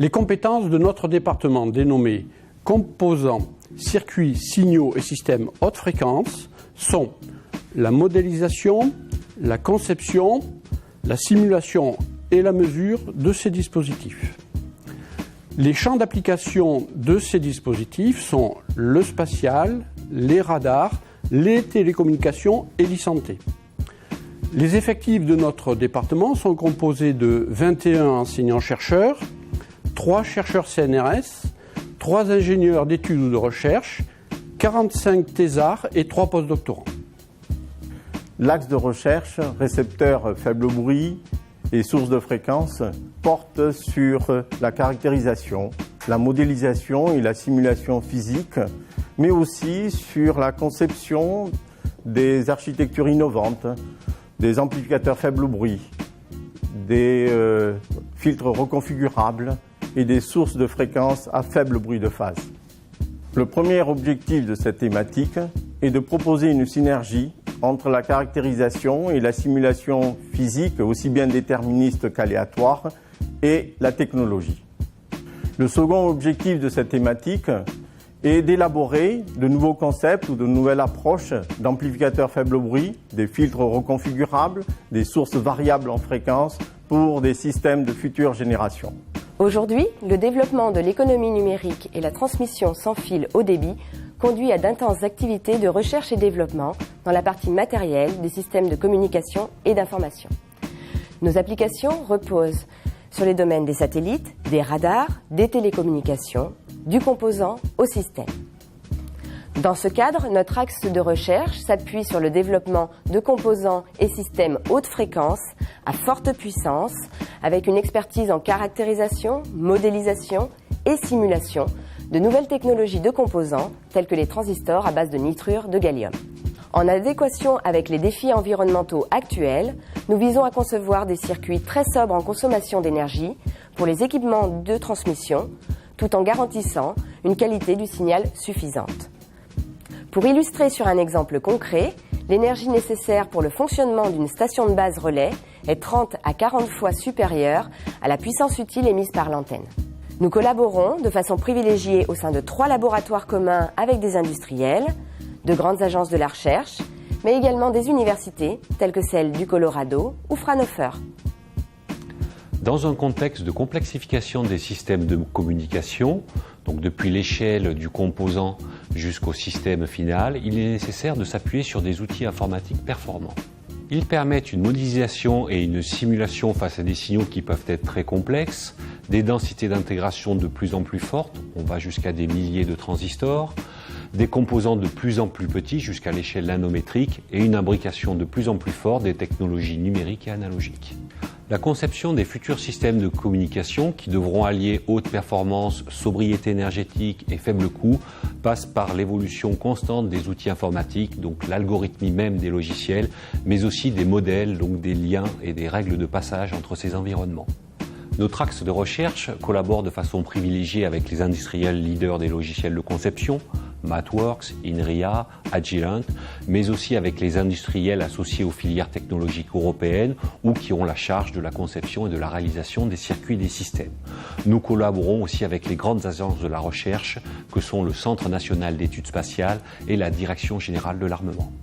Les compétences de notre département dénommé composants, circuits, signaux et systèmes haute fréquence sont la modélisation, la conception, la simulation et la mesure de ces dispositifs. Les champs d'application de ces dispositifs sont le spatial, les radars, les télécommunications et l'e-santé. Les effectifs de notre département sont composés de 21 enseignants-chercheurs, 3 chercheurs CNRS, 3 ingénieurs d'études ou de recherche, 45 thésards et 3 postdoctorants. L'axe de recherche, récepteurs faible bruit et sources de fréquence, porte sur la caractérisation, la modélisation et la simulation physique, mais aussi sur la conception des architectures innovantes, des amplificateurs faible bruit, des filtres reconfigurables et des sources de fréquences à faible bruit de phase. Le premier objectif de cette thématique est de proposer une synergie entre la caractérisation et la simulation physique, aussi bien déterministe qu'aléatoire, et la technologie. Le second objectif de cette thématique est d'élaborer de nouveaux concepts ou de nouvelles approches d'amplificateurs faible bruit, des filtres reconfigurables, des sources variables en fréquence pour des systèmes de future génération. Aujourd'hui, le développement de l'économie numérique et la transmission sans fil haut débit conduit à d'intenses activités de recherche et développement dans la partie matérielle des systèmes de communication et d'information. Nos applications reposent sur les domaines des satellites, des radars, des télécommunications, du composant au système. Dans ce cadre, notre axe de recherche s'appuie sur le développement de composants et systèmes haute fréquence à forte puissance, avec une expertise en caractérisation, modélisation et simulation de nouvelles technologies de composants telles que les transistors à base de nitrure de gallium. En adéquation avec les défis environnementaux actuels, nous visons à concevoir des circuits très sobres en consommation d'énergie pour les équipements de transmission, tout en garantissant une qualité du signal suffisante. Pour illustrer sur un exemple concret, l'énergie nécessaire pour le fonctionnement d'une station de base relais est 30 à 40 fois supérieure à la puissance utile émise par l'antenne. Nous collaborons de façon privilégiée au sein de 3 laboratoires communs avec des industriels, de grandes agences de la recherche, mais également des universités telles que celle du Colorado ou Fraunhofer. Dans un contexte de complexification des systèmes de communication, donc depuis l'échelle du composant jusqu'au système final, il est nécessaire de s'appuyer sur des outils informatiques performants. Ils permettent une modélisation et une simulation face à des signaux qui peuvent être très complexes, des densités d'intégration de plus en plus fortes, on va jusqu'à des milliers de transistors, des composants de plus en plus petits jusqu'à l'échelle nanométrique et une imbrication de plus en plus forte des technologies numériques et analogiques. La conception des futurs systèmes de communication qui devront allier haute performance, sobriété énergétique et faible coût passe par l'évolution constante des outils informatiques, donc l'algorithmie même des logiciels, mais aussi des modèles, donc des liens et des règles de passage entre ces environnements. Notre axe de recherche collabore de façon privilégiée avec les industriels leaders des logiciels de conception, MathWorks, INRIA, Agilent, mais aussi avec les industriels associés aux filières technologiques européennes ou qui ont la charge de la conception et de la réalisation des circuits et des systèmes. Nous collaborons aussi avec les grandes agences de la recherche que sont le Centre national d'études spatiales et la Direction générale de l'armement.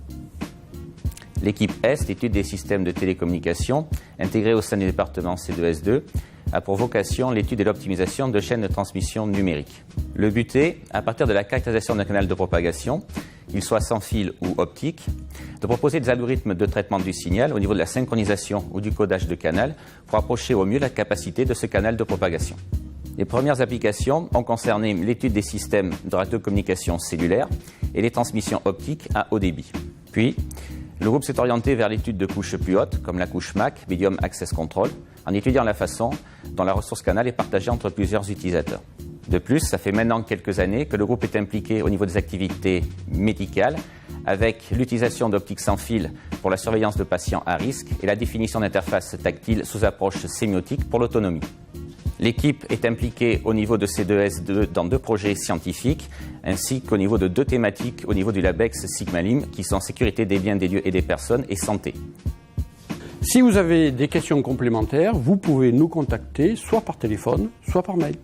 L'équipe Est, étude des systèmes de télécommunication, intégrée au sein du département C2S2, a pour vocation l'étude et l'optimisation de chaînes de transmission numérique. Le but est, à partir de la caractérisation d'un canal de propagation, qu'il soit sans fil ou optique, de proposer des algorithmes de traitement du signal au niveau de la synchronisation ou du codage de canal pour approcher au mieux la capacité de ce canal de propagation. Les premières applications ont concerné l'étude des systèmes de radiocommunication cellulaire et les transmissions optiques à haut débit. Puis, le groupe s'est orienté vers l'étude de couches plus hautes, comme la couche MAC, Medium Access Control, en étudiant la façon dont la ressource canal est partagée entre plusieurs utilisateurs. De plus, ça fait maintenant quelques années que le groupe est impliqué au niveau des activités médicales, avec l'utilisation d'optiques sans fil pour la surveillance de patients à risque et la définition d'interfaces tactiles sous approche sémiotique pour l'autonomie. L'équipe est impliquée au niveau de C2S2 dans 2 projets scientifiques, ainsi qu'au niveau de 2 thématiques au niveau du LabEx Sigma-Lim, qui sont sécurité des biens, des lieux et des personnes et santé. Si vous avez des questions complémentaires, vous pouvez nous contacter soit par téléphone, soit par mail.